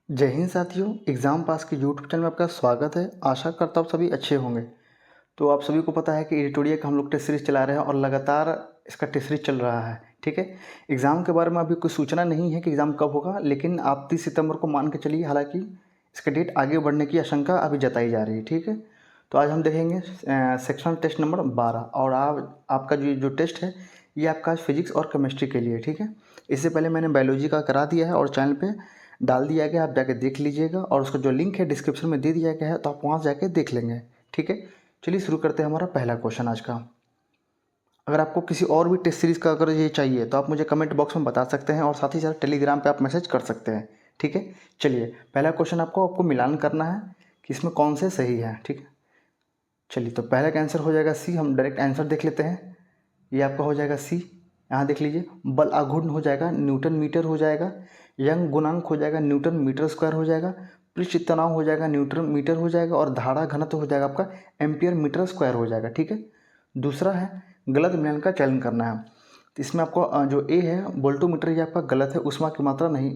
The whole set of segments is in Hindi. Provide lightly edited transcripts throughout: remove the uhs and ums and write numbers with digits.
जय हिंद साथियों, एग्ज़ाम पास के यूट्यूब चैनल में आपका स्वागत है। आशा करता हूँ आप सभी अच्छे होंगे। तो आप सभी को पता है कि एडिटोरियल का हम लोग टेस्ट सीरीज़ चला रहे हैं और लगातार इसका टेस्ट सीरीज़ चल रहा है, ठीक है। एग्ज़ाम के बारे में अभी कोई सूचना नहीं है कि एग्ज़ाम कब होगा, लेकिन आप 30 सितंबर को मान के चलिए। हालांकि इसका डेट आगे बढ़ने की आशंका अभी जताई जा रही है, ठीक है। तो आज हम देखेंगे सेक्शन टेस्ट नंबर 12 और आपका जो टेस्ट है ये आपका फिजिक्स और केमिस्ट्री के लिए, ठीक है। इससे पहले मैंने बायोलॉजी का करा दिया है और चैनल पे डाल दिया गया, आप जाके देख लीजिएगा और उसका जो लिंक है डिस्क्रिप्शन में दे दिया गया है, तो आप वहाँ जाके देख लेंगे, ठीक है। चलिए शुरू करते हैं हमारा पहला क्वेश्चन आज का। अगर आपको किसी और भी टेस्ट सीरीज़ का अगर ये चाहिए तो आप मुझे कमेंट बॉक्स में बता सकते हैं और साथ ही साथ टेलीग्राम पे आप मैसेज कर सकते हैं, ठीक है। चलिए पहला क्वेश्चन आपको मिलान करना है कि इसमें कौन से सही है, ठीक है। चलिए तो पहला का आंसर हो जाएगा सी। हम डायरेक्ट आंसर देख लेते हैं। ये आपका हो जाएगा सी। यहाँ देख लीजिए, बल आघूर्ण हो जाएगा न्यूटन मीटर हो जाएगा, यंग गुणांक हो जाएगा न्यूटन मीटर स्क्वायर हो जाएगा, पृष्ठ तनाव हो जाएगा न्यूटन मीटर हो जाएगा और धारा घनत्व हो जाएगा आपका एम्पियर मीटर स्क्वायर हो जाएगा, ठीक है। दूसरा है गलत मिलान का चयन करना है। तो इसमें आपको जो ए है वोल्टोमीटर, ये आपका गलत है, उष्मा की मात्रा नहीं,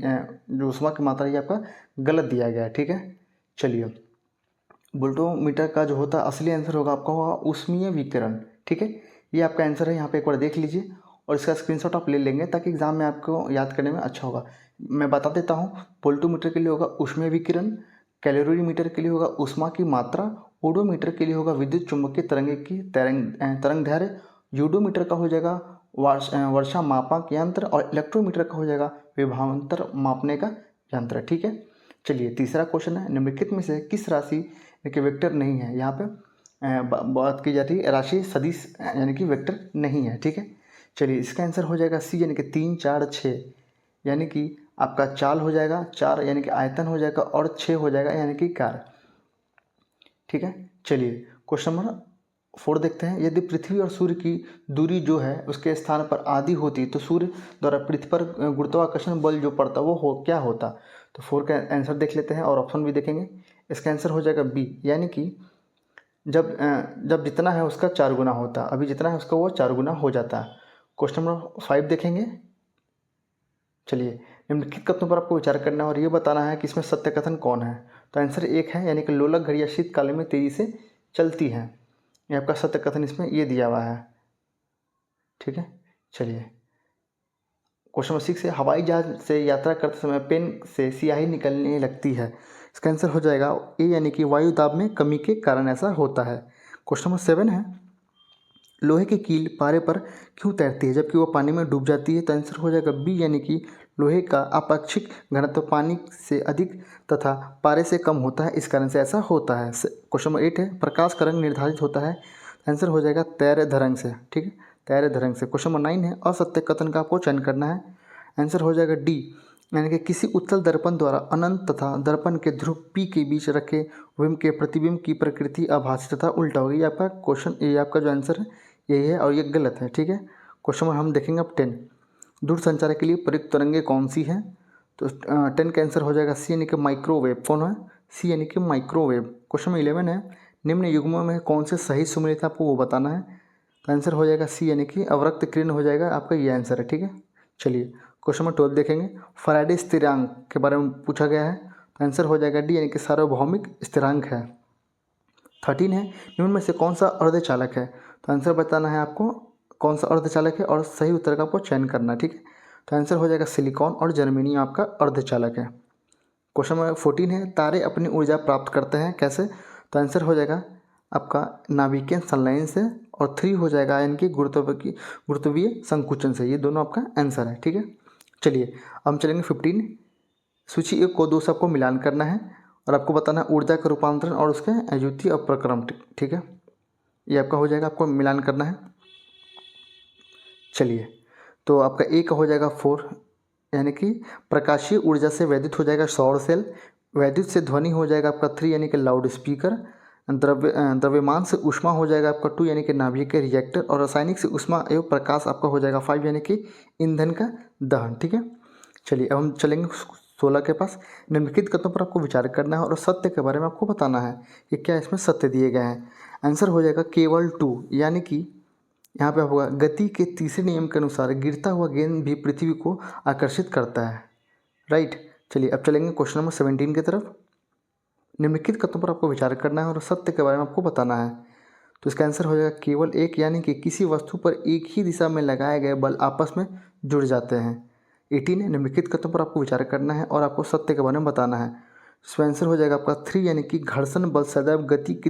जो उष्मा की मात्रा ये आपका गलत दिया गया है, ठीक है। चलिए वोल्टोमीटर का जो होता है असली आंसर होगा आपका होगा ऊष्मीय विकिरण, ठीक है। ये आपका आंसर है, यहाँ पे एक बार देख लीजिए और इसका स्क्रीनशॉट आप ले लेंगे ताकि एग्जाम में आपको याद करने में अच्छा होगा। मैं बता देता हूँ, वोल्टोमीटर के लिए होगा ऊष्मीय विकिरण, कैलोरीमीटर के लिए होगा ऊष्मा की मात्रा, ओडोमीटर के लिए होगा विद्युत चुम्बकीय तरंग की तरंग दैर्घ्य, यूडोमीटर का हो जाएगा वर्षा मापक यंत्र और इलेक्ट्रोमीटर का हो जाएगा विभवांतर मापने का यंत्र, ठीक है। चलिए तीसरा क्वेश्चन है, निम्नलिखित में से किस राशि यानी कि वेक्टर नहीं है। यहाँ पे बात की जाती है राशि सदिश यानी कि वेक्टर नहीं है, ठीक है। चलिए इसका आंसर हो जाएगा सी, यानी कि 3 4 6, यानी कि आपका चाल हो जाएगा 4 यानी कि आयतन हो जाएगा और 6 हो जाएगा यानी कि कार्य, ठीक है। चलिए क्वेश्चन नंबर 4 देखते हैं। यदि पृथ्वी और सूर्य की दूरी जो है उसके स्थान पर आधी होती तो सूर्य द्वारा पृथ्वी पर गुरुत्वाकर्षण बल जो पड़ता वो क्या होता। तो 4 का आंसर देख लेते हैं और ऑप्शन भी देखेंगे। इसका आंसर हो जाएगा बी, यानी कि जब जितना है उसका 4 गुना होता, अभी जितना है उसका वो 4 गुना हो जाता है। क्वेश्चन नंबर 5 देखेंगे। चलिए निम्नलिखित कथनों पर आपको विचार करना है और ये बताना है कि इसमें सत्य कथन कौन है। तो आंसर एक है, यानी कि लोलक घड़ियाँ शीतकाल में तेजी से चलती हैं। ये आपका सत्य कथन इसमें ये दिया हुआ है, ठीक है। चलिए क्वेश्चन नंबर 6 है, हवाई जहाज से यात्रा करते समय पेन से स्याही निकलने लगती है। इसका आंसर हो जाएगा ए, यानी कि वायु दाब में कमी के कारण ऐसा होता है। क्वेश्चन नंबर 7 है, लोहे की कील पारे पर क्यों तैरती है जबकि वो पानी में डूब जाती है। तो आंसर हो जाएगा बी, यानी कि लोहे का आपेक्षिक घनत्व पानी से अधिक तथा पारे से कम होता है, इस कारण से ऐसा होता है। क्वेश्चन नंबर 8 है, प्रकाश का रंग निर्धारित होता है। आंसर हो जाएगा तैर धरंग से, ठीक है, तैर धरंग से। क्वेश्चन नंबर 9 है, असत्य कथन का आपको चयन करना है। आंसर हो जाएगा डी, यानी कि किसी उत्तल दर्पण द्वारा अनंत तथा दर्पण के ध्रुव पी के बीच रखे बिंब के प्रतिबिंब की प्रकृति आभासी तथा उल्टा होगी। ये आपका क्वेश्चन, ये आपका जो आंसर है यही है और ये गलत है, ठीक है। क्वेश्चन नंबर हम देखेंगे अब 10, दूरसंचार के लिए प्रयुक्त तरंगें कौन सी हैं। तो 10 का आंसर हो जाएगा सी, यानी कि माइक्रोवेव। कौन है सी, यानी कि माइक्रोवेव। क्वेश्चन नंबर 11 है, निम्न युग्मों में कौन से सही सुमेलित है आपको वो बताना है। तो आंसर हो जाएगा सी, यानी कि अवरक्त किरण हो जाएगा आपका ये आंसर है, ठीक है। चलिए क्वेश्चन नंबर 12 देखेंगे, फैराडे स्थिरांक के बारे में पूछा गया है। तो आंसर हो जाएगा डी, यानी कि सार्वभौमिक स्थिरांक है। 13 है, निम्न में से कौन सा अर्धचालक है। तो आंसर बताना है आपको कौन सा अर्धचालक है और सही उत्तर का आपको चयन करना है, ठीक है। तो आंसर हो जाएगा सिलिकॉन और जर्मेनियम आपका अर्धचालक है। क्वेश्चन नंबर 14 है, तारे अपनी ऊर्जा प्राप्त करते हैं कैसे। तो आंसर हो जाएगा आपका नाभिकीय संलयन से और 3 हो जाएगा यानी कि गुरुत्वीय संकुचन से। ये दोनों आपका आंसर है, ठीक है। चलिए हम चलेंगे 15, सूची 1 को 2 से आपको मिलान करना है और आपको बताना है ऊर्जा का रूपांतरण और उसके अद्वितीय अपक्रम, ठीक है। ये आपका हो जाएगा, आपको मिलान करना है। चलिए तो आपका ए का हो जाएगा 4, यानी कि प्रकाशीय ऊर्जा से वैद्युत हो जाएगा सौर सेल, वैद्युत से ध्वनि हो जाएगा आपका 3, यानी कि लाउड स्पीकर, द्रव्यमान से ऊष्मा हो जाएगा आपका 2, यानी कि नाभिकीय रिएक्टर, और रासायनिक से ऊष्मा एवं प्रकाश आपका हो जाएगा 5, यानी कि ईंधन का दहन, ठीक है। चलिए अब हम चलेंगे 16 के पास। निम्नलिखित कथनों पर आपको विचार करना है और सत्य के बारे में आपको बताना है कि क्या इसमें सत्य दिए गए हैं। आंसर हो जाएगा केवल 2, यानी कि यहाँ पे होगा गति के तीसरे नियम के अनुसार गिरता हुआ गेंद भी पृथ्वी को आकर्षित करता है, राइट। चलिए अब चलेंगे क्वेश्चन नंबर 17 की तरफ। निम्नलिखित कथनों पर आपको विचार करना है और सत्य के बारे में आपको बताना है। तो इसका आंसर हो जाएगा केवल एक, यानी कि किसी वस्तु पर एक ही दिशा में लगाए गए बल आपस में जुड़ जाते हैं। 18 है, निम्नलिखित कथनों पर आपको विचार करना है और आपको सत्य के बारे में बताना है। इसका आंसर हो जाएगा आपका 3, यानी कि घर्षण बल सदैव गति की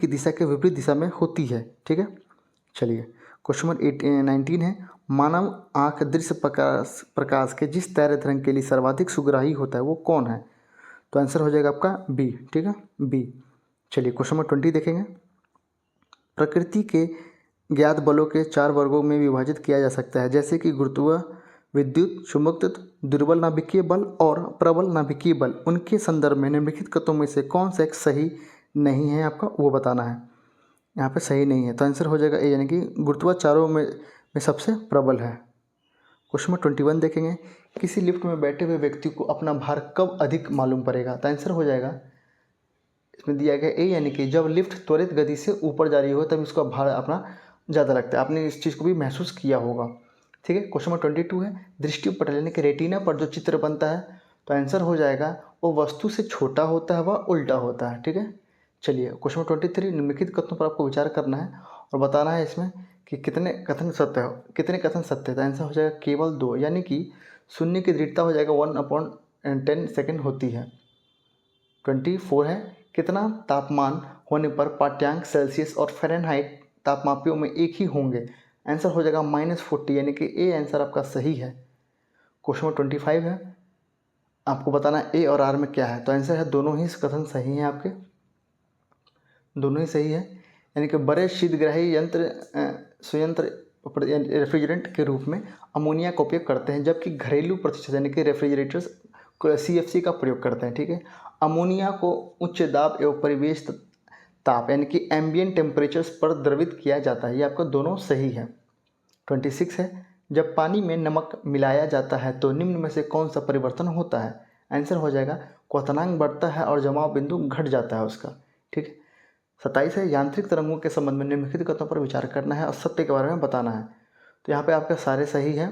दिशा के विपरीत दिशा में होती है। ठीक है, चलिए क्वेश्चन नंबर 19 है, मानव आँख दृश्य प्रकाश के जिस तरंग के लिए सर्वाधिक सुग्राही होता है वो कौन है? तो आंसर हो जाएगा आपका बी। ठीक है, बी। चलिए क्वेश्चन नंबर 20 देखेंगे। प्रकृति के ज्ञात बलों के 4 वर्गों में विभाजित किया जा सकता है, जैसे कि गुरुत्व, विद्युत, चुंबकत्व, दुर्बल नाभिकीय बल और प्रबल नाभिकीय बल। उनके संदर्भ में निम्नलिखित कथनों में से कौन सा एक सही नहीं है, आपका वो बताना है। यहाँ पे सही नहीं है तो आंसर हो जाएगा ए, यानी कि गुरुत्व चारों में सबसे प्रबल है। क्वेश्चन नंबर 21 देखेंगे। किसी लिफ्ट में बैठे हुए व्यक्ति को अपना भार कब अधिक मालूम पड़ेगा? तो आंसर हो जाएगा इसमें दिया गया ए, यानी कि जब लिफ्ट त्वरित गति से ऊपर जा रही हो तब इसका भार अपना ज़्यादा लगता है। आपने इस चीज़ को भी महसूस किया होगा। ठीक है, क्वेश्चन नंबर 22 है, दृष्टि पटल यानी कि रेटिना पर जो चित्र बनता है, तो आंसर हो जाएगा वो वस्तु से छोटा होता है व उल्टा होता है। ठीक है, चलिए क्वेश्चन नंबर 23, निम्नलिखित कथनों पर आपको विचार करना है और बताना है इसमें कि कितने कथन सत्य है। तो आंसर हो जाएगा केवल 2, यानी कि शून्य की दृढ़ता हो जाएगा 1/10 सेकेंड होती है। 24 है, कितना तापमान होने पर पाठ्यांक सेल्सियस और फ़ारेनहाइट तापमापियों में एक ही होंगे? आंसर हो जाएगा -40, यानी कि ए आंसर आपका सही है। क्वेश्चन नंबर 25 है, आपको बताना है ए और आर में क्या है। तो आंसर है दोनों ही कथन सही हैं, आपके दोनों ही सही है। यानी कि बड़े शीतग्राही संयंत्र रेफ्रिजरेंट के रूप में अमोनिया का उपयोग करते हैं, जबकि घरेलू प्रतिष्ठान यानी कि रेफ्रिजरेटर्स CFC का प्रयोग करते हैं। ठीक है, अमोनिया को उच्च दाब एवं परिवेश ताप यानी कि एम्बियंट टेम्परेचर्स पर द्रवित किया जाता है। ये आपका दोनों सही है। 26 है, जब पानी में नमक मिलाया जाता है तो निम्न में से कौन सा परिवर्तन होता है? आंसर हो जाएगा क्वथनांक बढ़ता है और जमाव बिंदु घट जाता है उसका। ठीक है, 27 है, यांत्रिक तरंगों के संबंध में निम्नलिखित कथनों पर विचार करना है और सत्य के बारे में बताना है। तो यहाँ पे आपके सारे सही हैं।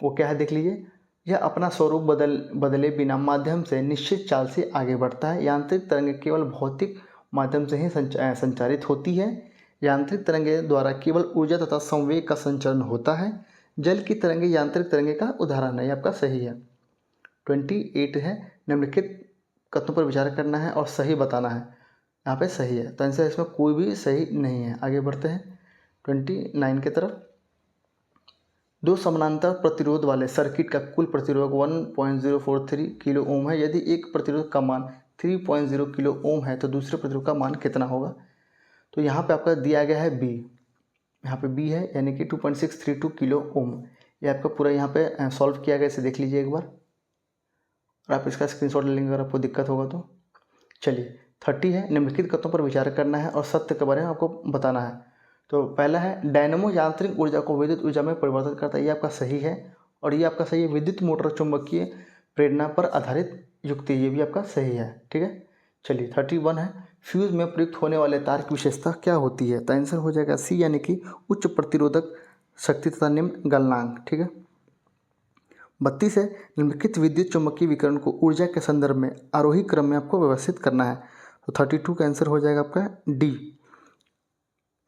वो क्या है देख लीजिए। यह अपना स्वरूप बदले बिना माध्यम से निश्चित चाल से आगे बढ़ता है। यांत्रिक तरंगें केवल भौतिक माध्यम से ही संचारित होती है। यांत्रिक तरंगें द्वारा केवल ऊर्जा तथा संवेग का संचरण होता है। जल की तरंगें यांत्रिक तरंगे का उदाहरण है। ये आपका सही है। 28 है, निम्नलिखित कथनों पर विचार करना है और सही बताना है। यहाँ पे सही है तो आंसर इसमें कोई भी सही नहीं है। आगे बढ़ते हैं 29 की तरफ। 2 समानांतर प्रतिरोध वाले सर्किट का कुल प्रतिरोध 1.043 किलो ओम है। यदि एक प्रतिरोध का मान 3.0 किलो ओम है तो दूसरे प्रतिरोध का मान कितना होगा? तो यहाँ पे आपका दिया गया है बी। यहाँ पे बी है, यानी कि 2.632 किलो ओम। ये आपका पूरा यहाँ पे सॉल्व किया गया, इसे देख लीजिए एक बार और आप इसका स्क्रीनशॉट ले लेंगे अगर आपको दिक्कत होगा तो। चलिए 30 है, निम्नलिखित कथनों पर विचार करना है और सत्य के बारे में आपको बताना है। तो पहला है, डायनेमो यांत्रिक ऊर्जा को विद्युत ऊर्जा में परिवर्तित करता है। ये आपका सही है। और ये आपका सही है, विद्युत मोटर चुंबकीय प्रेरणा पर आधारित युक्ति, ये भी आपका सही है। ठीक है, चलिए 31 है, फ्यूज में प्रयुक्त होने वाले तार की विशेषता क्या होती है? तो आंसर हो जाएगा सी, यानी कि उच्च प्रतिरोधक शक्ति तथा निम्न गलनांक। ठीक है, 32 है, निम्नलिखित विद्युत चुंबकीय विकिरण को ऊर्जा के संदर्भ में आरोही क्रम में आपको व्यवस्थित करना है। तो 32 का आंसर हो जाएगा आपका डी।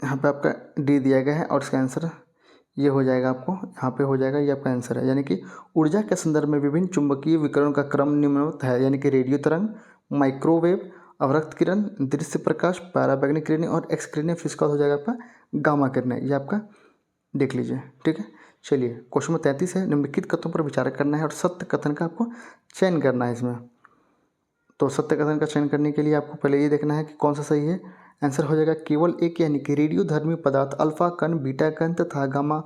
यहाँ पे आपका डी दिया गया है और इसका आंसर ये हो जाएगा, आपको यहाँ पे हो जाएगा, ये आपका आंसर है। यानी कि ऊर्जा के संदर्भ में विभिन्न चुंबकीय विकिरण का क्रम निम्नवत है, यानी कि रेडियो तरंग, माइक्रोवेव, अवरक्त किरण, दृश्य प्रकाश, पराबैंगनी किरणें और एक्स किरणें। फिर इसका हो जाएगा आपका गामा किरणें। ये आपका देख लीजिए। ठीक है, चलिए क्वेश्चन नंबर 33 है, निम्नलिखित कथनों पर विचार करना है और सत्य कथन का आपको चयन करना है इसमें। तो सत्य कथन का चयन करने के लिए आपको पहले ये देखना है कि कौन सा सही है। आंसर हो जाएगा केवल एक, यानी कि रेडियोधर्मी पदार्थ अल्फा कण, बीटा कण तथा गामा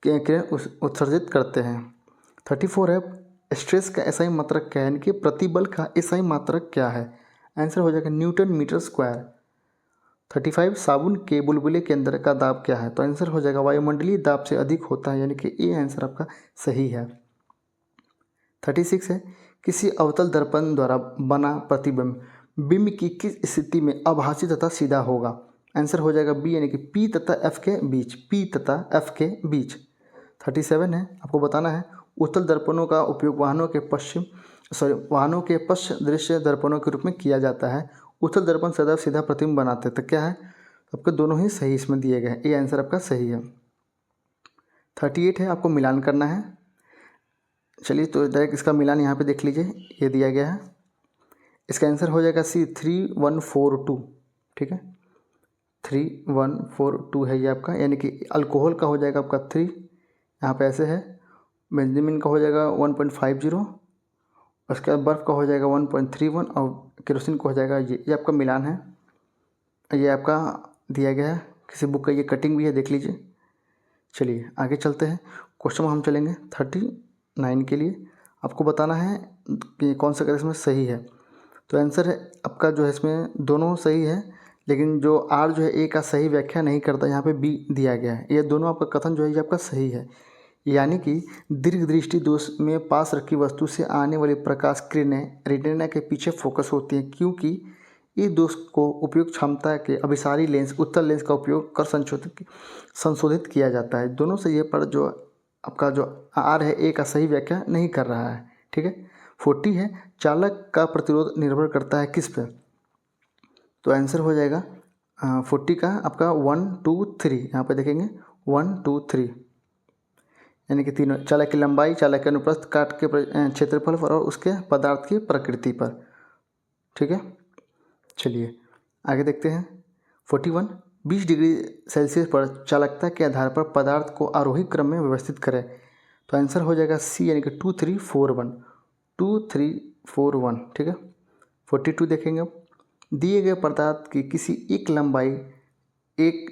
किरण उत्सर्जित करते हैं। 34 है, स्ट्रेस का एसआई मात्रक क्या है, यानी कि प्रतिबल का एसआई मात्रक क्या है? आंसर हो जाएगा न्यूटन मीटर स्क्वायर। 35, साबुन के बुलबुले के अंदर का दाब क्या है? तो आंसर हो जाएगा वायुमंडलीय दाब से अधिक होता है, यानी कि ए आंसर आपका सही है। 36 है, किसी अवतल दर्पण द्वारा बना प्रतिबिंब बिंब की किस स्थिति में आभासी तथा सीधा होगा? आंसर हो जाएगा बी, यानी कि पी तथा एफ के बीच। पी तथा एफ के बीच। 37 है, आपको बताना है उत्तल दर्पणों का उपयोग वाहनों के पश्च दृश्य दर्पणों के रूप में किया जाता है। उत्तल दर्पण सदैव सीधा प्रतिबिंब बनाते हैं। तो क्या है, आपके दोनों ही सही इसमें दिए गए हैं। ये आंसर आपका सही है। 38 है, आपको मिलान करना है। चलिए तो डायरेक्ट इसका मिलान यहाँ पे देख लीजिए, ये दिया गया है। इसका आंसर हो जाएगा सी 3142। ठीक है, 3142 है ये आपका, यानी कि अल्कोहल का हो जाएगा आपका 3, यहाँ पे ऐसे है। बेंजामिन का हो जाएगा 1.50, उसके बाद बर्फ़ का हो जाएगा 1.31 और केरोसिन का हो जाएगा ये आपका मिलान है। ये आपका दिया गया है, किसी बुक का ये कटिंग भी है, देख लीजिए। चलिए आगे चलते हैं। क्वेश्चन में हम चलेंगे 39 के लिए। आपको बताना है कि कौन सा इसमें सही है। तो आंसर है आपका जो है इसमें दोनों सही है, लेकिन जो आर जो है ए का सही व्याख्या नहीं करता, यहाँ पे बी दिया गया है। ये दोनों आपका कथन जो है ये आपका सही है, यानी कि दीर्घ दृष्टि दोष में पास रखी वस्तु से आने वाली प्रकाश किरणें रेटिना के पीछे फोकस होती हैं, क्योंकि इस दोष को उपयोग क्षमता के अभिसारी लेंस उत्तल लेंस का उपयोग कर संशोधित किया जाता है। दोनों से ये पर जो आपका जो आर है ए का सही व्याख्या नहीं कर रहा है। ठीक है। 40 है, चालक का प्रतिरोध निर्भर करता है किस पे। तो आंसर हो जाएगा 40 का आपका 1 2 3। यहाँ पे देखेंगे 1 2 3, यानी कि तीनों, चालक की लंबाई, चालक के अनुप्रस्थ, काट के क्षेत्रफल पर और उसके पदार्थ की प्रकृति पर। ठीक है, चलिए आगे देखते हैं। 41, 20 डिग्री सेल्सियस पर चालकता के आधार पर पदार्थ को आरोही क्रम में व्यवस्थित करें। तो आंसर हो जाएगा सी, यानी कि 2 3 4 1, 2 3 4 1। ठीक है। 42 देखेंगे अब। दिए गए पदार्थ की किसी एक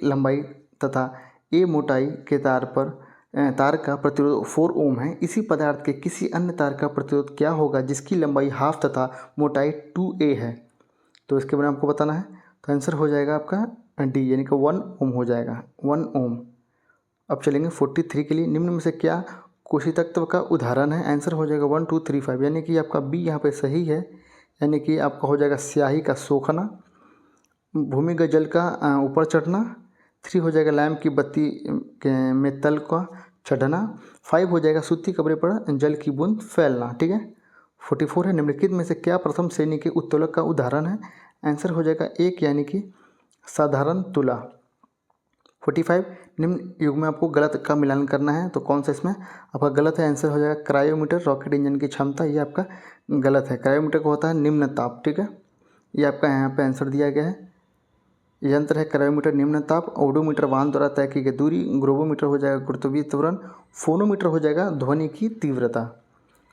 लंबाई तथा ए मोटाई के तार का प्रतिरोध 4 ओम है। इसी पदार्थ के किसी अन्य तार का प्रतिरोध क्या होगा जिसकी लंबाई हाफ तथा मोटाई 2a है। तो इसके बारे में आपको बताना है। तो आंसर हो जाएगा आपका डी, यानी कि 1 ओम हो जाएगा, 1 ओम। अब चलेंगे 43 के लिए। निम्न में से क्या कोशी तत्व का उदाहरण है। आंसर हो जाएगा 1 2 3 5, यानी कि आपका बी यहाँ पे सही है, यानी कि आपका हो जाएगा स्याही का सोखना, भूमिगत जल का ऊपर चढ़ना। 3 हो जाएगा लैंप की बत्ती में तल का चढ़ना। 5 हो जाएगा सूती कपड़े पर जल की बूंद फैलना। ठीक है। 44 है, निम्नलिखित में से क्या प्रथम श्रेणी के उत्तोलक का उदाहरण है। आंसर हो जाएगा 1, यानी कि साधारण तुला। 45, निम्न युग में आपको गलत का मिलान करना है। तो कौन सा इसमें आपका गलत है। आंसर हो जाएगा क्रायोमीटर, रॉकेट इंजन की क्षमता, ये आपका गलत है। क्रायोमीटर को होता है निम्न ताप। ठीक है, ये आपका यहाँ पे आंसर दिया गया है। यंत्र है क्रायोमीटर निम्न ताप, ओडोमीटर वाहन द्वारा तय की गई दूरी, ग्रोवोमीटर हो जाएगा गुरुत्वीय त्वरण, फोनोमीटर हो जाएगा ध्वनि की तीव्रता।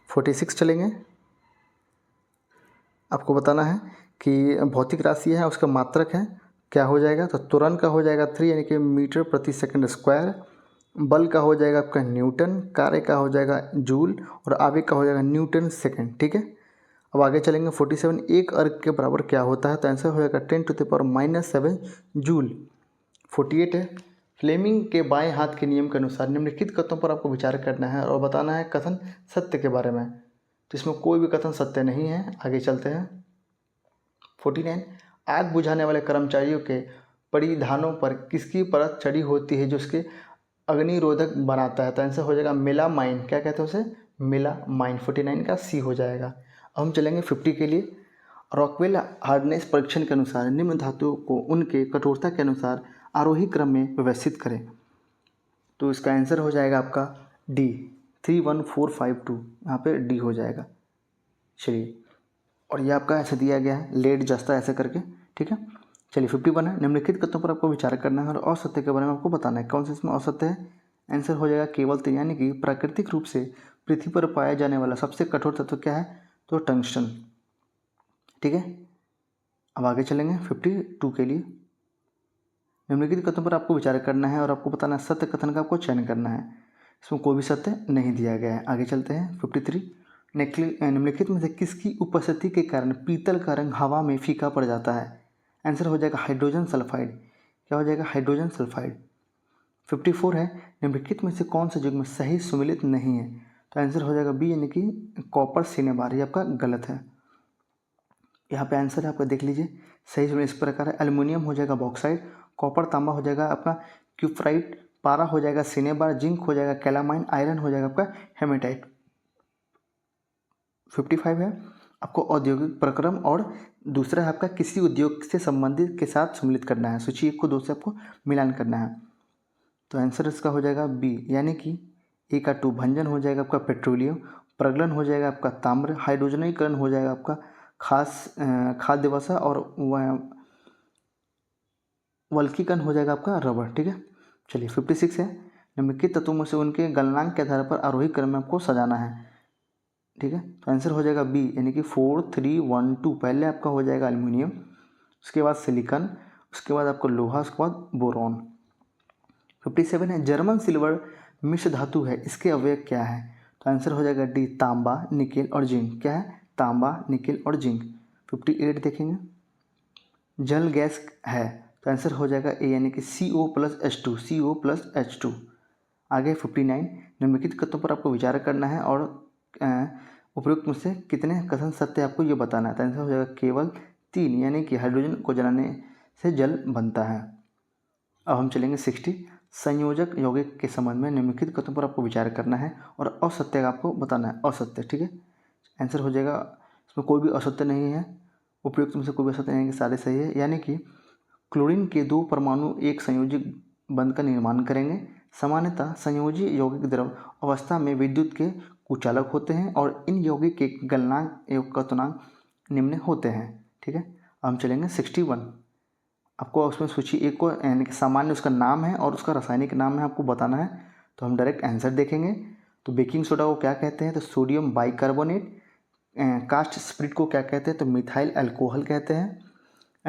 46 चलेंगे। आपको बताना है कि भौतिक राशि है, उसका मात्रक है, क्या हो जाएगा। तो त्वरण का हो जाएगा 3, यानी कि मीटर प्रति सेकंड स्क्वायर। बल का हो जाएगा आपका न्यूटन, कार्य का हो जाएगा जूल और आवेग का हो जाएगा न्यूटन सेकंड। ठीक है। अब आगे चलेंगे। 47, एक अर्ग के बराबर क्या होता है। तो आंसर हो जाएगा 10⁻⁻7 जूल। 48 है, फ्लेमिंग के बाएं हाथ के नियम के अनुसार निम्नलिखित कथनों पर आपको विचार करना है और बताना है कथन सत्य के बारे में। तो इसमें कोई भी कथन सत्य नहीं है। आगे चलते हैं। 49, आग बुझाने वाले कर्मचारियों के परिधानों पर किसकी परत चढ़ी होती है जो उसके अग्निरोधक बनाता है। तो आंसर हो जाएगा मेलामाइन। क्या कहते हैं उसे, मेलामाइन। 49 का सी हो जाएगा। अब हम चलेंगे 50 के लिए। रॉकवेल हार्डनेस परीक्षण के अनुसार निम्न धातुओं को उनके कठोरता के अनुसार आरोही क्रम में व्यवस्थित करें। तो इसका आंसर हो जाएगा आपका डी, 31452। यहाँ पे डी हो जाएगा। चलिए, और ये आपका ऐसे दिया गया है, लेड जस्ता ऐसे करके। ठीक है। चलिए 51 है, निम्नलिखित कथनों पर आपको विचार करना है और असत्य के बारे में आपको बताना है। कौन सा इसमें असत्य है। आंसर हो जाएगा केवल 3, यानी कि प्राकृतिक रूप से पृथ्वी पर पाया जाने वाला सबसे कठोर तत्व क्या है। तो टंगस्टन। ठीक है। अब आगे चलेंगे 52 के लिए। निम्नलिखित कथनों पर आपको विचार करना है और आपको बताना है सत्य कथन का आपको चयन करना है। इसमें कोई भी सत्य नहीं दिया गया है। आगे चलते हैं 53, निम्नलिखित में से किसकी उपस्थिति के कारण पीतल का रंग हवा में फीका पड़ जाता है। आंसर हो जाएगा हाइड्रोजन सल्फाइड। क्या हो जाएगा, हाइड्रोजन सल्फाइड। 54 है, निम्नलिखित में से कौन सा युग्म सही सुमेलित नहीं है। तो आंसर हो जाएगा बी, यानी कि कॉपर सिनेबार। ये आपका गलत है। यहाँ पे आंसर है आपका देख लीजिए, सही सुमेलित इस प्रकार है। एल्युमिनियम हो जाएगा बॉक्साइड, कॉपर तांबा हो जाएगा आपका क्यूप्राइट, पारा हो जाएगा सिनेबार, जिंक हो जाएगा कैलामाइन, आयरन हो जाएगा आपका हेमेटाइट। 55 है आपको औद्योगिक प्रक्रम, और दूसरा है आपका किसी उद्योग से संबंधित के साथ सम्मिलित करना है। सूची 1 को 2 से आपको मिलान करना है। तो आंसर इसका हो जाएगा बी, यानी कि ए का 2 भंजन हो जाएगा आपका पेट्रोलियम, प्रगलन हो जाएगा आपका ताम्र, हाइड्रोजनीकरण हो जाएगा आपका खाद्य वसा, और वल्कीकरण हो जाएगा आपका रबर। ठीक है, चलिए 56 है निम्नलिखित तत्वों में से उनके गलनांक के आधार पर आरोही क्रम में आपको सजाना है। ठीक है, तो आंसर हो जाएगा बी, यानी कि 4 3 1 2। पहले आपका हो जाएगा एल्युमिनियम, उसके बाद सिलिकॉन, उसके बाद आपको लोहा, उसके बाद बोरॉन। 57 है जर्मन सिल्वर मिश्र धातु है, इसके अवयव क्या है? तो आंसर हो जाएगा डी, तांबा, निकेल और जिंक। क्या है? तांबा, निकेल और जिंक। 58 देखेंगे, जल गैस है, तो आंसर हो जाएगा ए, यानी कि CO+H2, CO+H2। आगे 59 निम्नलिखित कथनों पर आपको विचार करना है और उपयुक्त में से कितने कथन सत्य आपको ये बताना है। तो आंसर हो जाएगा केवल 3, यानी कि हाइड्रोजन को जलाने से जल बनता है। अब हम चलेंगे 60 संयोजक यौगिक के संबंध में निम्नलिखित कथनों पर आपको विचार करना है और असत्य का आपको बताना है। असत्य, ठीक है, आंसर हो जाएगा, इसमें कोई भी असत्य नहीं है, उपयुक्त में से कोई भी असत्य नहीं है, सारे सही है। यानी कि क्लोरीन के 2 परमाणु एक संयोजी बंध का निर्माण करेंगे। सामान्यतः संयोजी यौगिक द्रव अवस्था में विद्युत के कुचालक होते हैं और इन यौगिक के गलनांक एवं क्वथनांक निम्न होते हैं। ठीक है, अब हम चलेंगे 61। आपको उसमें सूची 1 को यानी कि सामान्य उसका नाम है और उसका रासायनिक नाम है, आपको बताना है। तो हम डायरेक्ट आंसर देखेंगे। तो बेकिंग सोडा को क्या कहते हैं? तो सोडियम बाइकार्बोनेट। कास्ट स्प्रिट को क्या कहते हैं? तो मिथाइल अल्कोहल कहते हैं।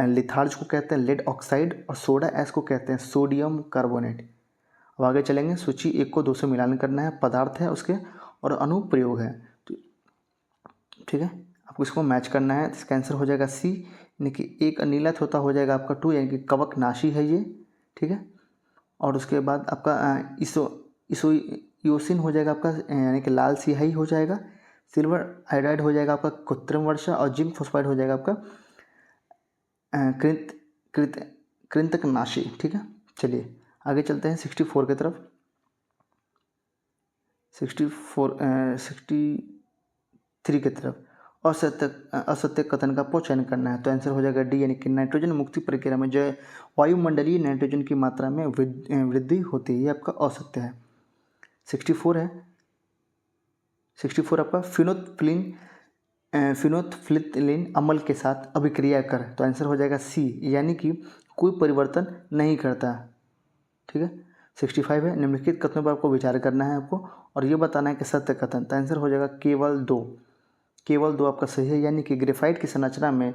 लिथार्ज को कहते हैं लेड ऑक्साइड, और सोडा ऐश को कहते हैं सोडियम कार्बोनेट। अब आगे चलेंगे, सूची 1 को 2 से मिलान करना है, पदार्थ है उसके और अनुप्रयोग है। तो ठीक है, आपको इसको मैच करना है। इसका आंसर हो जाएगा सी, यानी कि एक नीला तोता हो जाएगा आपका 2, यानी कि कवकनाशी है ये। ठीक है, और उसके बाद आपका इयोसिन हो जाएगा आपका, यानी कि लाल सियाही हो जाएगा। सिल्वर आयोडाइड हो जाएगा आपका कृत्रिम वर्षा, और जिंक फॉस्फाइड हो जाएगा आपका कृंतकनाशी। ठीक है, चलिए आगे चलते हैं 64 की तरफ। 63 की तरफ असत्य कथन का आपको चयन करना है। तो आंसर हो जाएगा डी, यानी कि नाइट्रोजन मुक्ति प्रक्रिया में जो वायुमंडलीय नाइट्रोजन की मात्रा में वृद्धि होती है, ये आपका असत्य है। 64 है, 64 आपका फिनोल्फ्थिलीन अम्ल के साथ अभिक्रिया कर। तो आंसर हो जाएगा सी, यानी कि कोई परिवर्तन नहीं करता। ठीक है, 65 है निम्नलिखित कथनों पर आपको विचार करना है आपको और ये बताना है कि सत्य कथन। तो आंसर हो जाएगा केवल 2, केवल 2 आपका सही है। यानी कि ग्रेफाइट की संरचना में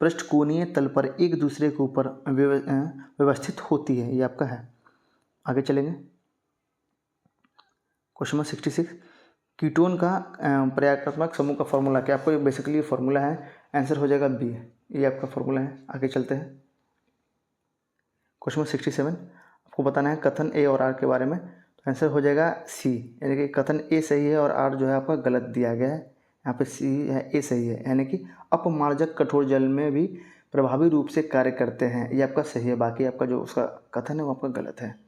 पृष्ठकोणीय तल पर एक दूसरे के ऊपर व्यवस्थित होती है, ये आपका है। आगे चलेंगे, क्वेश्चन नंबर 66 कीटोन का प्रयागात्मक समूह का फॉर्मूला क्या? आपको बेसिकली फॉर्मूला है, आंसर हो जाएगा बी, ये आपका फॉर्मूला है। आगे चलते हैं, क्वेश्चन नंबर 67 आपको बताना है कथन ए और आर के बारे में। तो आंसर हो जाएगा सी, यानी कि कथन ए सही है और आर जो है आपका गलत दिया गया है। यहाँ पे सी है, ए सही है, यानी कि अपमार्जक कठोर जल में भी प्रभावी रूप से कार्य करते हैं, ये आपका सही है। बाकी आपका जो उसका कथन है वो आपका गलत है।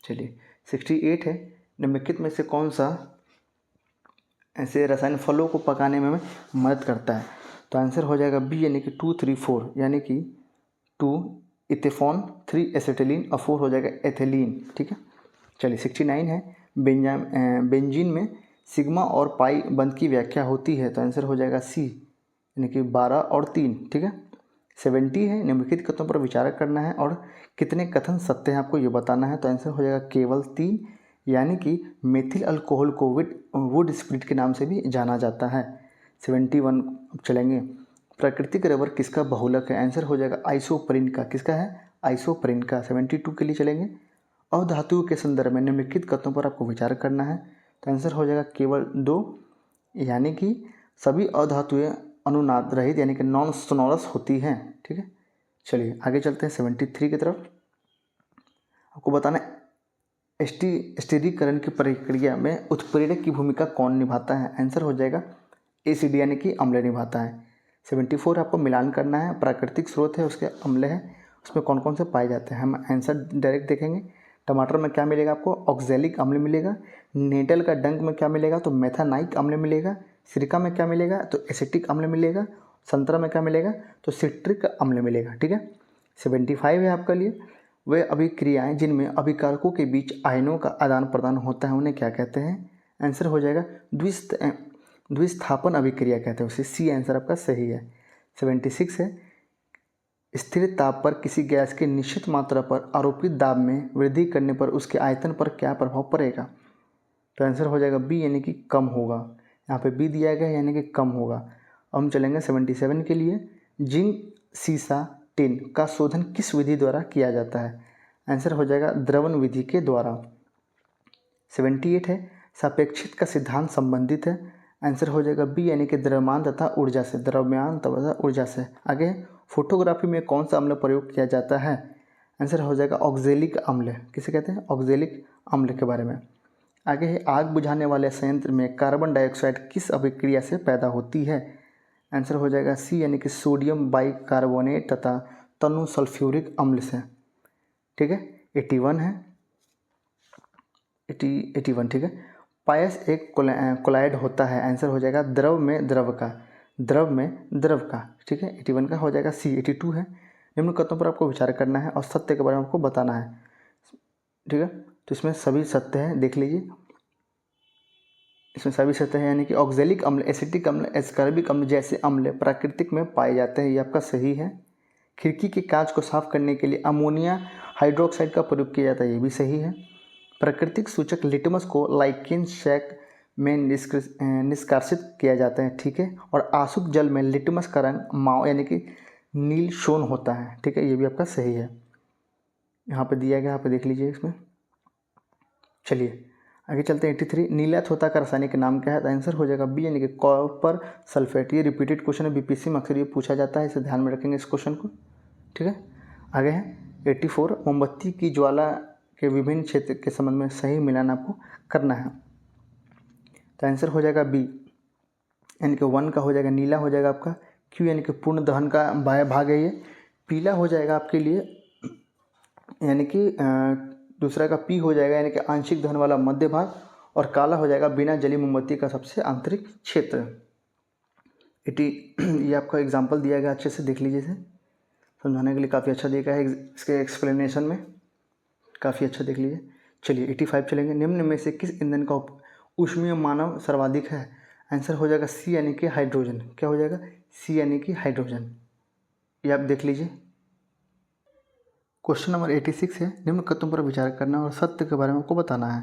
चलिए 68 है निम्नलिखित में से कौन सा ऐसे रसायन फलों को पकाने में मदद करता है? तो आंसर हो जाएगा बी, यानी कि 2 3 4, यानी कि 2 इथेफॉन, 3 एसिटिलीन और 4 हो जाएगा एथिलीन। ठीक है, चलिए 69 है बेंजीन में सिग्मा और पाई बंध की व्याख्या होती है। तो आंसर हो जाएगा सी, यानी कि 12 और 3। ठीक है, 70 है निम्नलिखित कथनों पर विचार करना है और कितने कथन सत्य हैं आपको ये बताना है। तो आंसर हो जाएगा केवल 3, यानी कि मेथिल अल्कोहल को वुड स्प्रिट के नाम से भी जाना जाता है। 71 चलेंगे, प्राकृतिक रबर किसका बहुलक है? आंसर हो जाएगा आइसोप्रीन का। किसका है? आइसोप्रीन का। 72 के लिए चलेंगे, अधातुओं के संदर्भ में निम्नलिखित कथनों पर आपको विचार करना है। तो आंसर हो जाएगा केवल 2, यानी कि सभी अधातुएं अनुनाद रहित यानी कि नॉन सोनोरस होती हैं। ठीक है, चलिए आगे चलते हैं 73 की तरफ। आपको बताना है स्थिरीकरण की प्रक्रिया में उत्प्रेरक की भूमिका कौन निभाता है? आंसर हो जाएगा एसिड, यानी कि अम्ल निभाता है। 74 आपको मिलान करना है, प्राकृतिक स्रोत है उसके अम्ल है, उसमें कौन कौन से पाए जाते हैं। हम आंसर डायरेक्ट देखेंगे। टमाटर में क्या मिलेगा आपको? ऑक्जेलिक अम्ल मिलेगा। नेटल का डंक में क्या मिलेगा? तो मेथानाइक अम्ल मिलेगा। सिरका में क्या मिलेगा, तो एसिटिक अम्ल मिलेगा। संतरा में क्या मिलेगा, तो सिट्रिक अम्ल मिलेगा। ठीक है, 75 है आपका लिए। वे अभिक्रियाएं जिनमें अभिकारकों के बीच आयनों का आदान प्रदान होता है उन्हें क्या कहते हैं। आंसर हो जाएगा द्विस्थापन अभिक्रिया कहते हैं उसे। सी आंसर आपका सही है। 76 है, स्थिर ताप पर किसी गैस की निश्चित मात्रा पर आरोपित दाब में वृद्धि करने पर उसके आयतन पर क्या प्रभाव पड़ेगा। तो आंसर हो जाएगा बी, यानी कि कम होगा। यहाँ पे बी दिया गया है, यानी कि कम होगा। अब हम चलेंगे 77 के लिए। जिंक, सीसा, टिन का शोधन किस विधि द्वारा किया जाता है। आंसर हो जाएगा द्रवन विधि के द्वारा। 78 है, सापेक्षित का सिद्धांत संबंधित है। आंसर हो जाएगा बी, यानी कि द्रव्यमान तथा ऊर्जा से। द्रव्यमान तथा ऊर्जा से। आगे, फोटोग्राफी में कौन सा अम्ल प्रयोग किया जाता है। आंसर हो जाएगा ऑक्जेलिक अम्ल। किसे कहते हैं, ऑक्जेलिक अम्ल के बारे में। आगे है, आग बुझाने वाले संयंत्र में कार्बन डाइऑक्साइड किस अभिक्रिया से पैदा होती है। आंसर हो जाएगा सी, यानी कि सोडियम बाइकार्बोनेट तथा तनु सल्फ्यूरिक अम्ल से। ठीक है, 81 है, 81 ठीक है। पायस एक कोलाइड होता है। आंसर हो जाएगा द्रव में द्रव का, द्रव में द्रव का। ठीक है, 81 का हो जाएगा सी। 82 है, निम्न कथनों पर आपको विचार करना है और सत्य के बारे में आपको बताना है। ठीक है, तो इसमें सभी सत्य है, देख लीजिए। इसमें सभी सत्य है, यानी कि ऑक्जेलिक अम्ल, एसिटिक अम्ल, एस्कॉर्बिक अम्ल जैसे अम्ल प्राकृतिक में पाए जाते हैं। ये आपका सही है। खिड़की के कांच को साफ करने के लिए अमोनिया हाइड्रोक्साइड का प्रयोग किया जाता है। ये भी सही है। प्राकृतिक सूचक लिटमस को लाइकेन शैक में निष्कासित किया जाता है। ठीक है, और आसुक जल में लिटमस का रंग माओ यानी कि नील शोन होता है। ठीक है, ये भी आपका सही है। यहाँ पे दिया गया, यहाँ पे देख लीजिए इसमें। चलिए आगे चलते हैं। 83, नीला थोथा का रासायनिक नाम क्या है। तो आंसर हो जाएगा बी, यानी कि कॉपर सल्फेट। ये रिपीटेड क्वेश्चन है, बीपीएससी में अक्सर ये पूछा जाता है, इसे ध्यान में रखेंगे इस क्वेश्चन को। ठीक है, आगे है 84, मोमबत्ती की ज्वाला के विभिन्न क्षेत्र के संबंध में सही मिलान आपको करना है। तो आंसर हो जाएगा बी, यानी कि 1 का हो जाएगा नीला हो जाएगा आपका। क्यू यानी कि पूर्ण दहन का बाह्य भाग है ये। पीला हो जाएगा आपके लिए, यानी कि दूसरा का पी हो जाएगा, यानी कि आंशिक दहन वाला मध्य भाग। और काला हो जाएगा बिना जली मोमबत्ती का सबसे आंतरिक क्षेत्र। ये आपका एग्जाम्पल दिया गया, अच्छे से देख लीजिए इसे, समझाने के लिए काफ़ी अच्छा दिया गया है। इसके एक्सप्लेनेशन में काफ़ी अच्छा देख लीजिए। चलिए 85 चलेंगे। निम्न में से किस ईंधन का ऊष्मीय मानव सर्वाधिक है। आंसर हो जाएगा सी, यानी कि हाइड्रोजन। क्या हो जाएगा, सी यानी कि हाइड्रोजन। ये आप देख लीजिए। क्वेश्चन नंबर 86 है, निम्न कथनों पर विचार करना और सत्य के बारे में आपको बताना है।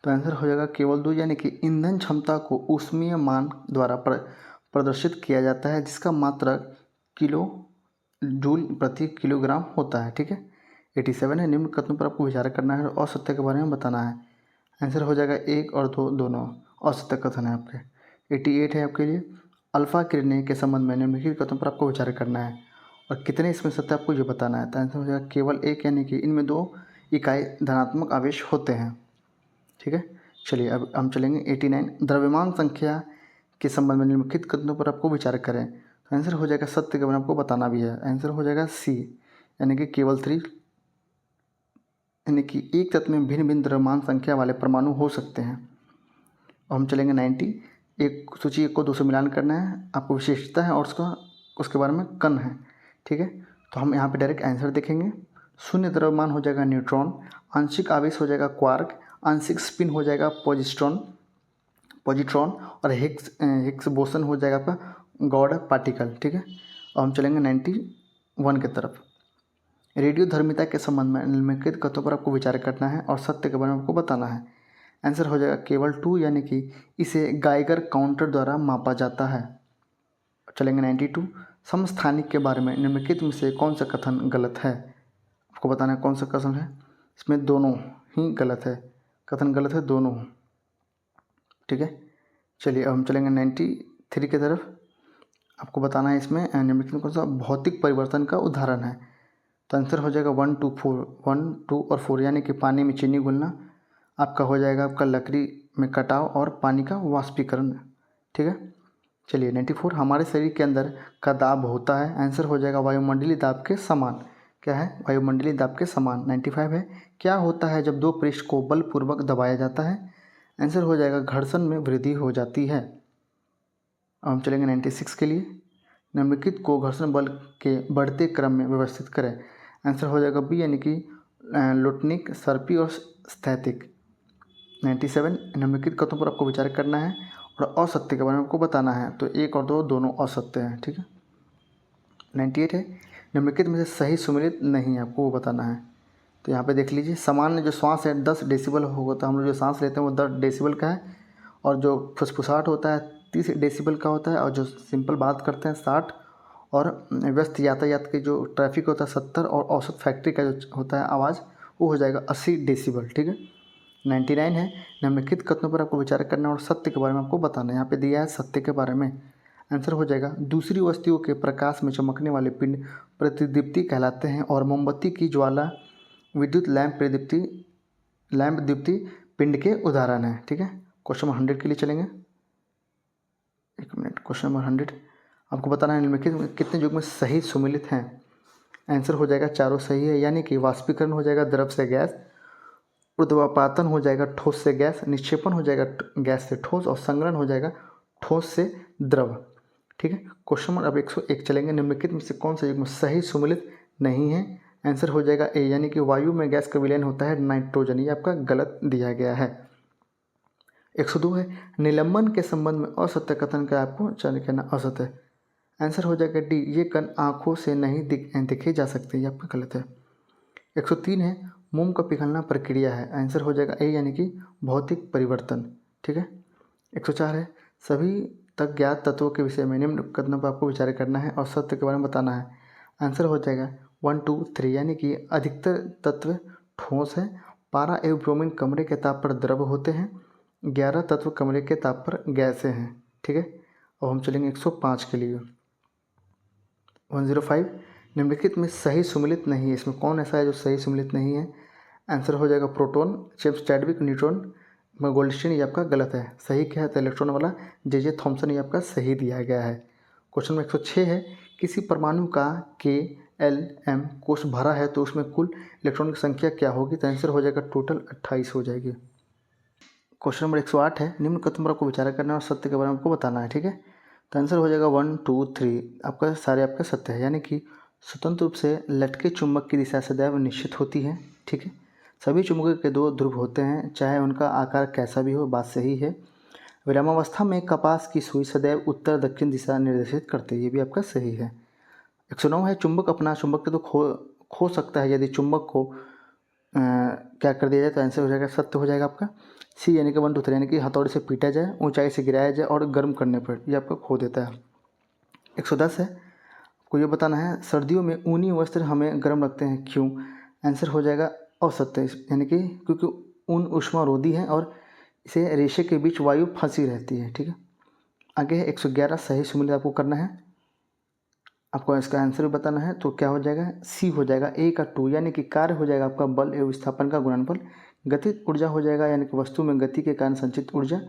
तो आंसर हो जाएगा केवल 2, यानी कि ईंधन क्षमता को ऊष्मीय मान द्वारा प्रदर्शित किया जाता है जिसका मात्रक किलो जूल प्रति किलोग्राम होता है। ठीक है, 87 है, निम्न कथनों पर आपको विचार करना है और सत्य के बारे में बताना है। आंसर हो जाएगा 1 और 2 दोनों असत्य कथन है आपके। 88 है आपके लिए, अल्फा किरणें के संबंध में निम्नलिखित कथनों पर आपको विचार करना है और कितने इसमें सत्य आपको ये बताना है। तो आंसर हो जाएगा केवल 1, यानी कि इनमें 2 इकाई धनात्मक आवेश होते हैं। ठीक है, चलिए अब हम चलेंगे 89, द्रव्यमान संख्या के संबंध में निम्नलिखित कथनों पर आपको विचार करें। तो आंसर हो जाएगा सत्य के बारे में आपको बताना भी है। आंसर हो जाएगा सी, यानी कि केवल 3, यानी कि एक तत्व में भिन्न भिन्न द्रव्यमान संख्या वाले परमाणु हो सकते हैं। और हम चलेंगे 90, एक सूची 1 को 2 से मिलान करना है, आपको विशेषता है और उसके बारे में कण है। ठीक है, तो हम यहाँ पे डायरेक्ट आंसर देखेंगे। शून्य द्रव्यमान हो जाएगा न्यूट्रॉन, आंशिक आवेश हो जाएगा क्वार्क, आंशिक स्पिन हो जाएगा पॉजिट्रॉन और हिग्स बोसन हो जाएगा आपका गॉड पार्टिकल। ठीक है, और हम चलेंगे 91 की तरफ। रेडियोधर्मिता के संबंध में निम्नलिखित कथनों पर आपको विचार करना है और सत्य के बारे में आपको बताना है। आंसर हो जाएगा केवल 2, यानी कि इसे गाइगर काउंटर द्वारा मापा जाता है। चलेंगे 92, समस्थानिक के बारे में निम्नलिखित में से कौन सा कथन गलत है। आपको बताना है कौन सा कथन है। इसमें दोनों ही गलत है, कथन गलत है दोनों। ठीक है, चलिए अब हम चलेंगे 93 की तरफ। आपको बताना है इसमें निम्नलिखित में कौन सा भौतिक परिवर्तन का उदाहरण है। तो आंसर हो जाएगा 1, 2, 4, 1, 2 और 4, यानी कि पानी में चीनी घुलना, आपका हो जाएगा आपका लकड़ी में कटाव और पानी का वाष्पीकरण। ठीक है, चलिए 94, हमारे शरीर के अंदर का दाब होता है। आंसर हो जाएगा वायुमंडलीय दाब के समान। क्या है, वायुमंडलीय दाब के समान। 95 है, क्या होता है जब 2 पृष्ठ को बलपूर्वक दबाया जाता है। आंसर हो जाएगा घर्षण में वृद्धि हो जाती है। अब हम चलेंगे 96 के लिए। निम्नलिखित को घर्षण बल के बढ़ते क्रम में व्यवस्थित करें। आंसर हो जाएगा बी यानी कि लोटनिक, सर्पी और स्थैतिक। 97 निम्नलिखित कथनों पर आपको विचार करना है और असत्य के बारे में आपको बताना है। तो 1 और 2 दोनों असत्य हैं, ठीक है। 98 है निम्नलिखित में से सही सुमेलित नहीं है, आपको वो बताना है। तो यहाँ पे देख लीजिए, सामान्य जो श्वास है 10 डेसिबल होता है, हम लोग जो सांस लेते हैं वो 10 डेसिबल का है, और जो फुसफुसाहट होता है 30 डेसिबल का होता है, और जो सिंपल बात करते हैं 60, और व्यस्त यातायात के जो ट्रैफिक होता है 70, और औसत फैक्ट्री का जो होता है आवाज़ वो हो जाएगा 80 डेसिबल, ठीक है। 99 है निम्नलिखित कथनों पर आपको विचार करना है और सत्य के बारे में आपको बताना है। यहाँ पे दिया है सत्य के बारे में। आंसर हो जाएगा दूसरी वस्तुओं के प्रकाश में चमकने वाले पिंड प्रतिदीप्ति कहलाते हैं, और मोमबत्ती की ज्वाला, विद्युत लैंप दीप्ति पिंड के उदाहरण है, ठीक है। क्वेश्चन नंबर 100 के लिए चलेंगे। एक मिनट, क्वेश्चन नंबर 100 आपको बताना है निम्नलिखित कितने युग्म सही सुमेलित हैं। आंसर हो जाएगा चारों सही है, यानी कि वाष्पीकरण हो जाएगा द्रव से गैस, ऊर्ध्वापातन हो जाएगा ठोस से गैस, निक्षेपण हो जाएगा गैस से ठोस, और संग्रहण हो जाएगा ठोस से द्रव, ठीक है। क्वेश्चन नंबर अब 101 चलेंगे। निम्नलिखित में से कौन सा युग्म सही सुमेलित नहीं है। आंसर हो जाएगा ए, यानी कि वायु में गैस का विलयन होता है नाइट्रोजन। ये आपका गलत दिया गया है। 102 है निलंबन के संबंध में असत्य कथन का आपको चयन करना असत्य। आंसर हो जाएगा डी, ये कण आँखों से नहीं दिखे जा सकते, ये आपका गलत है। 103 है मोम का पिघलना प्रक्रिया है। आंसर हो जाएगा ए, यानी कि भौतिक परिवर्तन, ठीक है। 104 है सभी तक ज्ञात तत्वों के विषय में निम्न कथनों पर आपको विचार करना है और सत्य के बारे में बताना है। आंसर हो जाएगा 1, 2, 3, यानी कि अधिकतर तत्व ठोस है, पारा एवं ब्रोमीन कमरे के ताप पर द्रव होते हैं, 11 तत्व कमरे के ताप पर गैसें हैं, ठीक है। अब हम चलेंगे 105 के लिए। 105 निम्नलिखित में सही सुमेलित नहीं है। इसमें कौन ऐसा है जो सही सुमेलित नहीं है। आंसर हो जाएगा proton, James Chadwick, neutron, Goldstein, ये आपका गलत है। सही क्या है तो इलेक्ट्रॉन वाला जे थॉमसन, ये आपका सही दिया गया है। क्वेश्चन नंबर 106 है किसी परमाणु का K, L, M कोष भरा है तो उसमें कुल इलेक्ट्रॉन की संख्या क्या होगी। तो आंसर हो जाएगा टोटल 28 हो जाएगी। क्वेश्चन नंबर 108 है निम्न कथनों पर आपको विचार करना है और सत्य के बारे में आपको बताना है, ठीक है। तो आंसर हो जाएगा 1, 2, 3 आपका सारे आपका सत्य है, यानी कि स्वतंत्र रूप से लटके चुंबक की दिशा सदैव निश्चित होती है, ठीक है। सभी चुंबकों के 2 ध्रुव होते हैं, चाहे उनका आकार कैसा भी हो, बात सही है। विरामावस्था में कपास की सुई सदैव उत्तर दक्षिण दिशा निर्देशित करती है, ये भी आपका सही है। 109 है चुंबक अपना चुंबकत्व तो खो सकता है यदि चुंबक को क्या कर दिया जाए। तो आंसर हो जाएगा सत्य हो जाएगा आपका सी, यानी कि 1, 2, 3, यानी कि हथौड़े से पीटा जाए, ऊंचाई से गिराया जाए और गर्म करने पर ये आपका खो देता है। 110 है आपको ये बताना है सर्दियों में ऊनी वस्त्र हमें गर्म रखते हैं क्यों। आंसर हो जाएगा असत्य, यानी कि क्योंकि ऊन ऊष्मारोधी है और इसे रेशे के बीच वायु फंसी रहती है, ठीक है। आगे है 111 सही सुमेलित आपको करना है, आपको इसका आंसर भी बताना है। तो क्या हो जाएगा सी हो जाएगा ए का 2, यानी कि कार्य हो जाएगा आपका बल एवं विस्थापन का गुणनफल। गतिज ऊर्जा हो जाएगा यानी कि वस्तु में गति के कारण संचित ऊर्जा।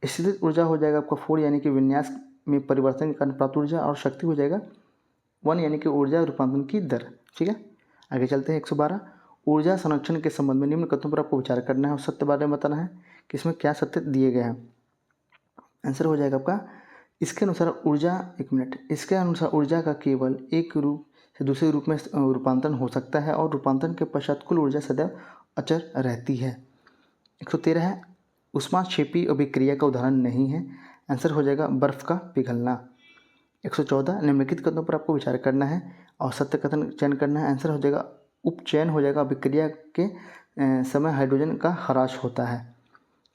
स्थितिज ऊर्जा हो जाएगा आपका 4, यानी कि विन्यास में परिवर्तन के कारण प्राप्त ऊर्जा। और शक्ति हो जाएगा 1, यानी कि ऊर्जा रूपांतरण की दर, ठीक है। आगे चलते हैं 112 ऊर्जा संरक्षण के संबंध में निम्न कथनों पर आपको विचार करना है और सत्य बारे में बताना है कि इसमें क्या सत्य दिए गए हैं। आंसर हो जाएगा आपका इसके अनुसार ऊर्जा का केवल एक रूप से दूसरे रूप में रूपांतरण हो सकता है और रूपांतरण के पश्चात कुल ऊर्जा सदैव अचर रहती है। 113 है ऊष्माक्षेपी अभिक्रिया का उदाहरण नहीं है। आंसर हो जाएगा बर्फ का पिघलना। 114 निम्नलिखित कथनों पर आपको विचार करना है और सत्य कथन चयन करना है। आंसर हो जाएगा उपचयन हो जाएगा अभिक्रिया के समय हाइड्रोजन का ह्रास होता है।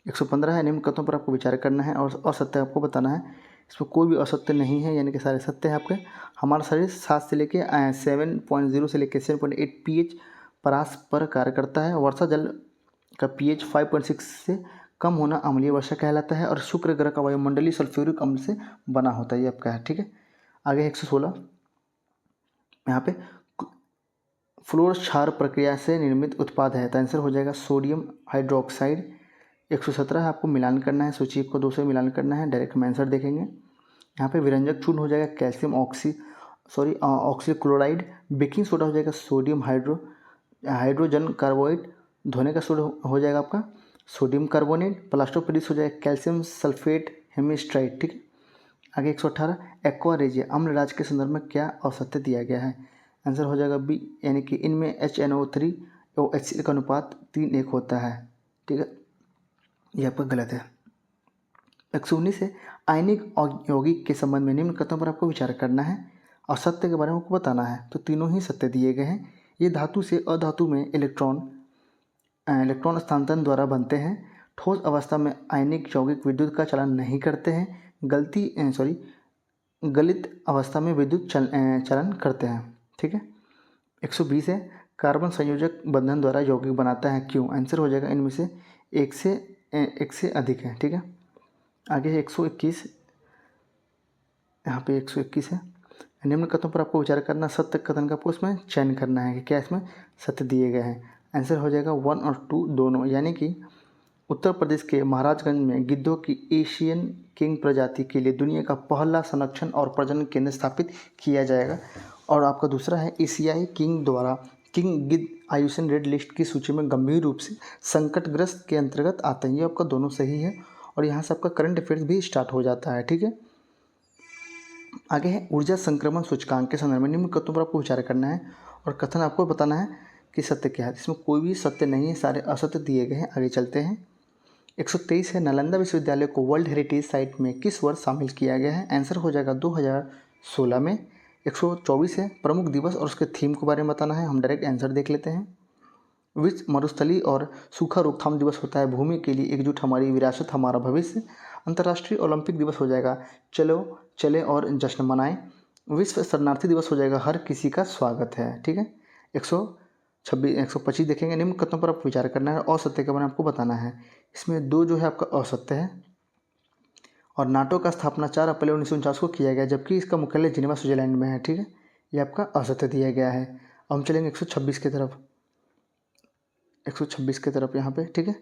115 है निम्न कथनों पर आपको विचार करना है और असत्य आपको बताना है। इसमें कोई भी असत्य नहीं है, यानी कि सारे सत्य है आपके। हमारा शरीर 7 से लेके 7.0 से लेकर 7.8 pH परास पर कार्य करता है। वर्षा जल का pH 5.6 से कम होना अम्लीय वर्षा कहलाता है और शुक्र ग्रह का वायुमंडलीय सल्फ्यूरिक अम्ल से बना होता है, ये आपका है, ठीक है। आगे 116 यहाँ पे फ्लोर क्षार प्रक्रिया से निर्मित उत्पाद है। तो आंसर हो जाएगा सोडियम हाइड्रोक्साइड। 117 आपको मिलान करना है, सूची 1 को 2 से मिलान करना है, डायरेक्ट हम आंसर देखेंगे। यहाँ पे विरंजक चूर्ण हो जाएगा कैल्शियम ऑक्सीक्लोराइड। बेकिंग सोडा हो जाएगा सोडियम हाइड्रोजन कार्बोनेट। धोने का सोडा हो जाएगा आपका सोडियम कार्बोनेट। प्लास्टोपेरिस हो जाएगा कैल्शियम सल्फेट हेमिस्ट्राइट, ठीक है। आगे 118 एक्वा रेजिया अम्ल राज के संदर्भ में क्या औसत्य दिया गया है? आंसर हो जाएगा बी, यानी कि इनमें HNO3 और HCl का अनुपात 3:1 होता है। ठीक है, ये आपका गलत है। 119 है आयनिक और यौगिक के संबंध में निम्न कथनों पर आपको विचार करना है और सत्य के बारे में आपको बताना है। तो तीनों ही सत्य दिए गए हैं। ये धातु से अधातु में इलेक्ट्रॉन स्थानांतरण द्वारा बनते हैं। ठोस अवस्था में आयनिक यौगिक विद्युत का चलन नहीं करते हैं। गलित अवस्था में विद्युत चलन करते हैं। ठीक है। 120 है कार्बन संयोजक बंधन द्वारा यौगिक बनाता है क्यों? आंसर हो जाएगा इनमें से एक से अधिक है। ठीक है। आगे है 121, यहाँ पे 121 है निम्न कथनों पर आपको विचार करना, सत्य कथन का आपको उसमें चयन करना है कि क्या इसमें सत्य दिए गए हैं। आंसर हो जाएगा 1 और 2 दोनों, यानी कि उत्तर प्रदेश के महाराजगंज में गिद्धों की एशियन किंग प्रजाति के लिए दुनिया का पहला संरक्षण और प्रजनन केंद्र स्थापित किया जाएगा। और आपका दूसरा है एशियाई किंग द्वारा किंग गिद्ध आयुसन रेड लिस्ट की सूची में गंभीर रूप से संकटग्रस्त के अंतर्गत आते हैं। ये आपका दोनों सही है और यहाँ से आपका करंट अफेयर्स भी स्टार्ट हो जाता है। ठीक है। आगे है ऊर्जा संक्रमण सूचकांक के संदर्भ में निम्न कथनों पर आपको विचार करना है और कथन आपको बताना है कि सत्य क्या है। इसमें कोई भी सत्य नहीं है, सारे असत्य दिए गए हैं। आगे चलते हैं। 123 है नालंदा विश्वविद्यालय को वर्ल्ड हेरिटेज साइट में किस वर्ष शामिल किया गया है? आंसर हो जाएगा 2016 में। 124 है प्रमुख दिवस और उसके थीम के बारे में बताना है। हम डायरेक्ट आंसर देख लेते हैं। विश्व मरुस्थली और सूखा रोकथाम दिवस होता है भूमि के लिए एकजुट हमारी विरासत हमारा भविष्य। अंतर्राष्ट्रीय ओलंपिक दिवस हो जाएगा चलो चले और जश्न मनाएं। विश्व शरणार्थी दिवस हो जाएगा हर किसी का स्वागत है। ठीक है। 125 देखेंगे निम्न कथनों पर आपको विचार करना है और असत्य के बारे में आपको बताना है। इसमें 2 जो है आपका असत्य है और नाटो का स्थापना 4 अप्रैल 1949 को किया गया जबकि इसका मुख्यालय जिनेवा स्विट्जरलैंड में है। ठीक है, ये आपका असत्य दिया गया है। अब हम चलेंगे 126 की तरफ। 126 की तरफ यहाँ पे। ठीक है,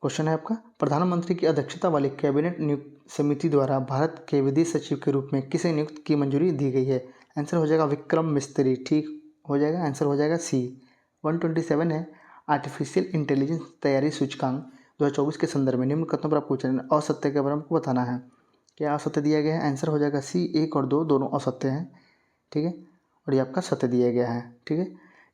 क्वेश्चन है आपका प्रधानमंत्री की अध्यक्षता वाली कैबिनेट नियुक्त समिति द्वारा भारत के विदेश सचिव के रूप में किसे नियुक्त की मंजूरी दी गई है? आंसर हो जाएगा विक्रम मिस्त्री। ठीक हो जाएगा, आंसर हो जाएगा सी। 127 है आर्टिफिशियल इंटेलिजेंस तैयारी सूचकांक 2024 के संदर्भ में निम्न कथनों पर आपको असत्य के बारे में आपको बताना है। क्या असत्य दिया गया है? आंसर हो जाएगा सी। 1 और 2 दोनों असत्य हैं। ठीक है, और ये आपका सत्य दिया गया है। ठीक है,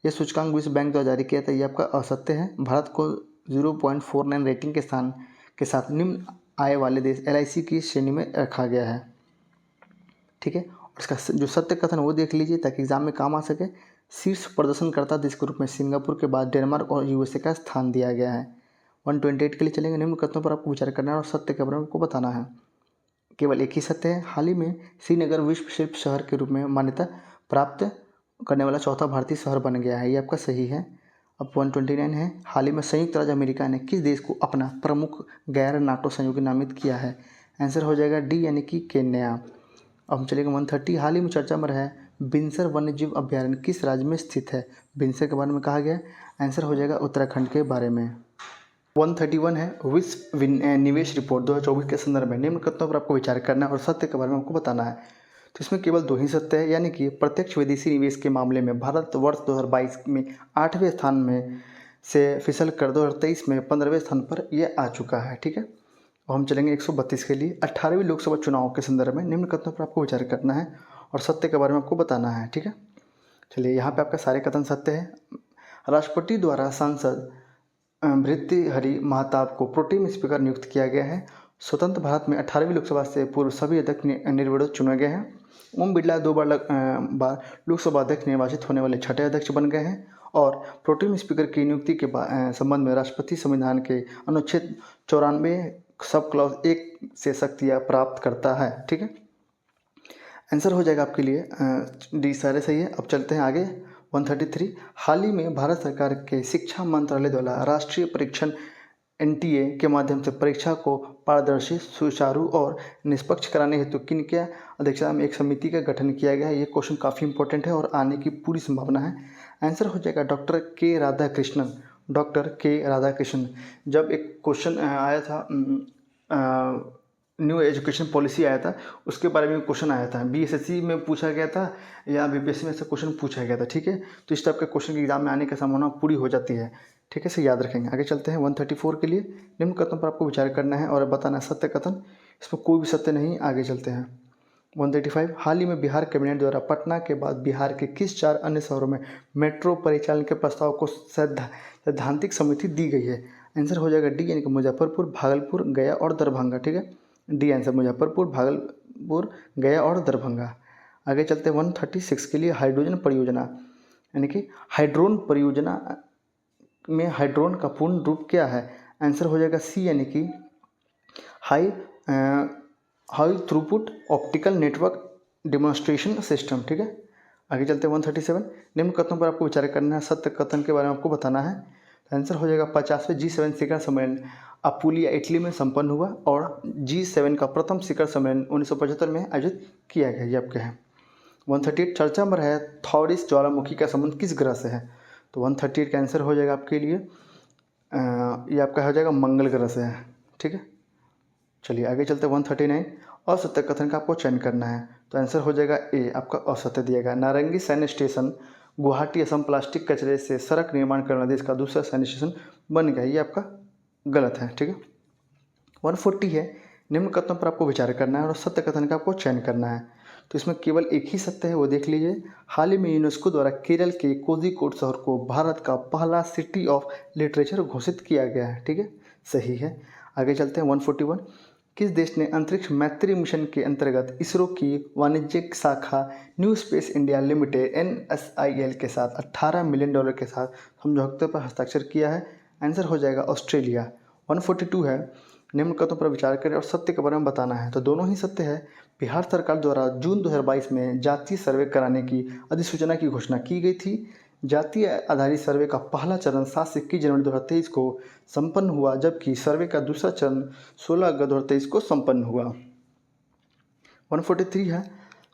यह सूचकांक विश्व बैंक द्वारा जारी किया था। ये आपका असत्य है। भारत को 0.49 रेटिंग के स्थान के साथ निम्न आय वाले देश LIC की श्रेणी में रखा गया है। ठीक है, और इसका जो सत्य कथन वो देख लीजिए ताकि एग्जाम में काम आ सके। शीर्ष प्रदर्शनकर्ता देश के रूप में सिंगापुर के बाद डेनमार्क और USA का स्थान दिया गया है। 128 के लिए चलेंगे। निम्न कथनों पर आपको विचार करना है और सत्य के बारे में आपको बताना है। केवल एक ही सत्य है, हाल ही में श्रीनगर विश्व शिल्प शहर के रूप में मान्यता प्राप्त करने वाला चौथा भारतीय शहर बन गया है। ये आपका सही है। अब 129 है हाल ही में संयुक्त राज्य अमेरिका ने किस देश को अपना प्रमुख गैर नाटो सहयोगी नामित किया है? आंसर हो जाएगा डी, यानी कि केन्या। अब हम चलेंगे 130 हाल ही में चर्चा में रहा बिनसर वन्यजीव अभ्यारण्य किस राज्य में स्थित है? बिनसर के बारे में कहा गया, आंसर हो जाएगा उत्तराखंड के बारे में। 131 है विश्व निवेश रिपोर्ट 2024 के संदर्भ में निम्न कथनों पर आपको विचार करना है और सत्य के बारे में आपको बताना है। तो इसमें केवल 2 ही सत्य है, यानी कि प्रत्यक्ष विदेशी निवेश के मामले में भारत वर्ष 2022 में 8वें स्थान में से फिसल कर 2023 में 15वें स्थान पर यह आ चुका है। ठीक है, अब हम चलेंगे 132 के लिए 18वीं लोकसभा चुनाव के संदर्भ में निम्न कथनों पर आपको विचार करना है और सत्य के बारे में आपको बताना है। ठीक है, चलिए यहाँ पे आपका सारे कथन सत्य है। राष्ट्रपति द्वारा सांसद भृतृहरि महताब को प्रोटेम स्पीकर नियुक्त किया गया है। स्वतंत्र भारत में 18वीं लोकसभा से पूर्व सभी अध्यक्ष निर्विरोध चुने गए हैं। ओम बिरला 2 बार लोकसभा अध्यक्ष निर्वाचित होने वाले 6ठे अध्यक्ष बन गए हैं और प्रोटेम स्पीकर की नियुक्ति के संबंध में राष्ट्रपति संविधान के अनुच्छेद 94 सब क्लॉज 1 से शक्तियाँ प्राप्त करता है। ठीक है, आंसर हो जाएगा आपके लिए डी, सारे सही है। अब चलते हैं आगे 133 हाल ही में भारत सरकार के शिक्षा मंत्रालय द्वारा राष्ट्रीय परीक्षण NTA के माध्यम से परीक्षा को पारदर्शी, सुचारू और निष्पक्ष कराने हेतु किन के अध्यक्षता में एक समिति का गठन किया गया है? ये क्वेश्चन काफ़ी इंपॉर्टेंट है और आने की पूरी संभावना है। आंसर हो जाएगा डॉक्टर के राधाकृष्णन। डॉक्टर के राधाकृष्णन। जब एक क्वेश्चन आया था न्यू एजुकेशन पॉलिसी आया था, उसके बारे में क्वेश्चन आया था, BSSC में पूछा गया था या BPSC में से क्वेश्चन पूछा गया था। ठीक है, तो इस टाइप के क्वेश्चन की एग्जाम में आने की संभावना पूरी हो जाती है। ठीक है, इसे याद रखेंगे। आगे चलते हैं 134 के लिए निम्न कथन पर आपको विचार करना है और बताना है सत्य कथन इसमें कोई भी सत्य नहीं। आगे चलते हैं 135। हाल ही में बिहार कैबिनेट द्वारा पटना के बाद बिहार के किस 4 अन्य शहरों में मेट्रो परिचालन के प्रस्ताव को सैद्धांतिक सम्मति दी गई है? आंसर हो जाएगा डी, यानी कि मुजफ्फरपुर, भागलपुर, गया और दरभंगा। ठीक है, डी आंसर, मुजफ्फरपुर, भागलपुर, गया और दरभंगा। आगे चलते हैं 136 के लिए हाइड्रोजन परियोजना, यानी कि हाइड्रोन परियोजना में हाइड्रोन का पूर्ण रूप क्या है? आंसर हो जाएगा सी, यानी कि high throughput optical network demonstration system. ठीक है, आगे चलते हैं 137। निम्न कथनों पर आपको विचार करना है, सत्य कथन के बारे में आपको बताना है। आंसर हो जाएगा 50वें G7 शिखर सम्मेलन अपुलिया इटली में संपन्न हुआ और G7 का प्रथम शिखर सम्मेलन 1975 में आयोजित किया गया। ये आपके हैं 138। चर्चा में रहे थॉरिस ज्वालामुखी का संबंध किस ग्रह से है? तो 138 का आंसर हो जाएगा आपके लिए ये आपका हो जाएगा मंगल ग्रह से है। ठीक है, चलिए आगे चलते हैं 139। असत्य कथन का आपको चयन करना है, तो आंसर हो जाएगा ए, आपका असत्य दिया गया। नारंगी सैन्य स्टेशन गुवाहाटी असम प्लास्टिक कचरे से सड़क निर्माण करना देश का दूसरा सैन्य स्टेशन बन गया, ये आपका गलत है। ठीक है, 140 है। निम्न कथनों पर आपको विचार करना है और सत्य कथन का आपको चयन करना है, तो इसमें केवल एक ही सत्य है, वो देख लीजिए। हाल ही में यूनेस्को द्वारा केरल के कोझिकोड शहर को भारत का पहला सिटी ऑफ लिटरेचर घोषित किया गया है। ठीक है, सही है। आगे चलते हैं 141। किस देश ने अंतरिक्ष मैत्री मिशन के अंतर्गत इसरो की वाणिज्यिक शाखा new space India limited NSIL के साथ $18 मिलियन के साथ समझौते पर हस्ताक्षर किया है? आंसर हो जाएगा ऑस्ट्रेलिया। 142 है। निम्न कथनों पर विचार करें और सत्य के बारे में बताना है, तो दोनों ही सत्य है। बिहार सरकार द्वारा जून 2022 में जातीय सर्वे कराने की अधिसूचना की घोषणा की गई थी। जातीय आधारित सर्वे का पहला चरण 7 से 21 जनवरी 2023 को संपन्न हुआ, जबकि सर्वे का दूसरा चरण 16 अगस्त 2023 को संपन्न हुआ। 143 है।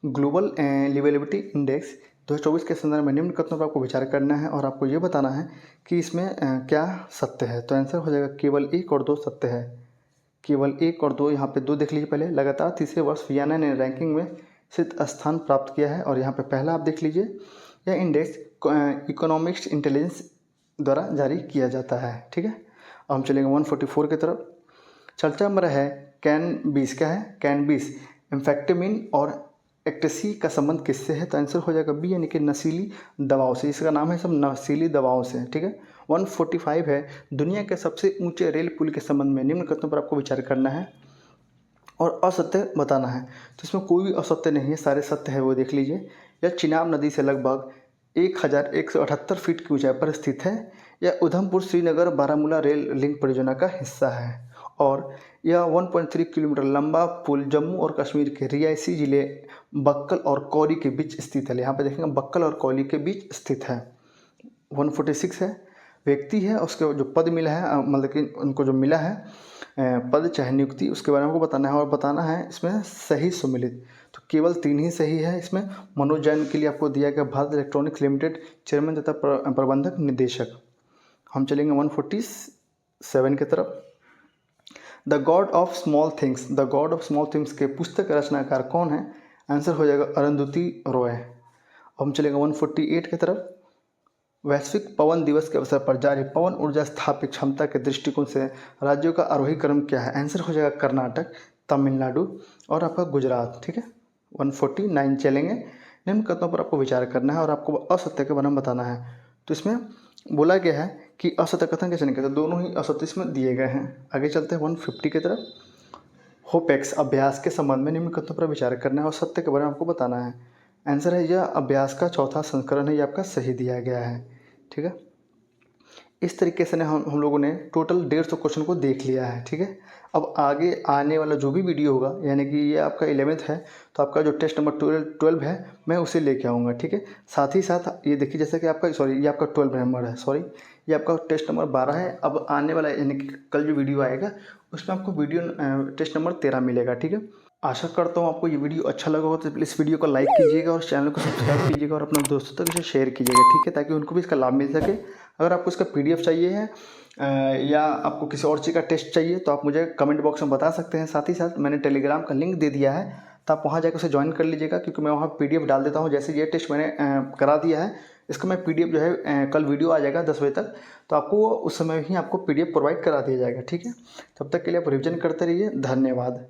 ग्लोबल लिवेबिलिटी इंडेक्स 2024 के संदर्भ में निम्न कथनों पर आपको विचार करना है और आपको ये बताना है कि इसमें क्या सत्य है। तो आंसर हो जाएगा केवल 1 और 2 सत्य है। केवल 1 और 2, यहाँ पे 2 देख लीजिए पहले। लगातार तीसरे वर्ष वियना ने रैंकिंग में शीर्ष स्थान प्राप्त किया है और यहाँ पे पहला आप देख लीजिए। यह इंडेक्स इकोनॉमिक्स इंटेलिजेंस द्वारा जारी किया जाता है। ठीक है, अब हम चलेंगे 144 की तरफ। चर्चा में रहा है कैनबिस, क्या है कैनबिस, एम्फेटामिन और एक्टेसी का संबंध किससे है? तो आंसर हो जाएगा बी, यानी कि नशीली दवाओं से। इसका नाम है सब नशीली दवाओं से। ठीक है, 145 है। दुनिया के सबसे ऊंचे रेल पुल के संबंध में निम्न कथनों पर आपको विचार करना है और असत्य बताना है, तो इसमें कोई भी असत्य नहीं है, सारे सत्य है, वो देख लीजिए। यह चिनाब नदी से लगभग 1178 फीट की ऊंचाई पर स्थित है। यह उधमपुर श्रीनगर बारामूला रेल लिंक परियोजना का हिस्सा है और यह 1.3 किलोमीटर लंबा पुल जम्मू और कश्मीर के रियासी जिले बक्कल और कौली के बीच स्थित है। यहाँ पे देखेंगे बक्कल और कौली के बीच स्थित है। 146 है। व्यक्ति है, उसके जो पद मिला है, मतलब कि उनको जो मिला है पद चाहे नियुक्ति, उसके बारे में आपको बताना है और बताना है इसमें सही सुमिलित। तो केवल 3 ही सही है इसमें। मनोज जैन के लिए आपको दिया गया भारत इलेक्ट्रॉनिक्स लिमिटेड चेयरमैन तथा प्रबंधक निदेशक। हम चलेंगे 147 की तरफ। The God of small things, the God of small things के पुस्तक रचनाकार कौन है? आंसर हो जाएगा अरुंधति रॉय। हम चलेंगे 148 की तरफ। वैश्विक पवन दिवस के अवसर पर जारी पवन ऊर्जा स्थापित क्षमता के दृष्टिकोण से राज्यों का आरोही क्रम क्या है? आंसर हो जाएगा कर्नाटक, तमिलनाडु और आपका गुजरात। ठीक है, 149 चलेंगे। निम्न कथनों पर आपको विचार करना है और आपको असत्य के बारे में बताना है। तो इसमें बोला गया है कि असत्य कथन कैसे नहीं करते, दोनों ही असत्य इसमें दिए गए हैं। आगे चलते हैं 150 की तरफ। होपेक्स अभ्यास के संबंध में निम्न कथनों पर विचार करना है और सत्य के बारे में आपको बताना है। आंसर है यह अभ्यास का चौथा संस्करण है, ये आपका सही दिया गया है। ठीक है, इस तरीके से हम लोगों ने टोटल 150 क्वेश्चन को देख लिया है। ठीक है, अब आगे आने वाला जो भी वीडियो होगा, यानी कि ये आपका 11th है, तो आपका जो टेस्ट नंबर 12 है मैं उसे लेके आऊँगा। ठीक है, साथ ही साथ ये देखिए जैसे कि आपका ये आपका 12 नंबर है, ये आपका टेस्ट नंबर 12 है। अब आने वाला यानी कि कल जो वीडियो आएगा उसमें आपको टेस्ट नंबर 13 मिलेगा। ठीक है, आशा करता हूँ आपको ये वीडियो अच्छा लगा हो, तो प्लीज़ वीडियो को लाइक कीजिएगा और चैनल को सब्सक्राइब कीजिएगा और अपने दोस्तों तक इसे शेयर कीजिएगा। ठीक है, ताकि उनको भी इसका लाभ मिल सके। अगर आपको इसका PDF चाहिए है या आपको किसी और चीज़ का टेस्ट चाहिए तो आप मुझे कमेंट बॉक्स में बता सकते हैं। साथ ही साथ मैंने टेलीग्राम का लिंक दे दिया है, तो आप वहाँ जाकर उसे ज्वाइन कर लीजिएगा, क्योंकि मैं वहाँ PDF डाल देता हूँ। जैसे ये टेस्ट मैंने करा दिया है, इसका मैं PDF जो है कल वीडियो आ जाएगा 10 बजे तक, तो आपको उस समय ही आपको PDF प्रोवाइड करा दिया जाएगा। ठीक है, तब तक के लिए आप रिविजन करते रहिए। धन्यवाद।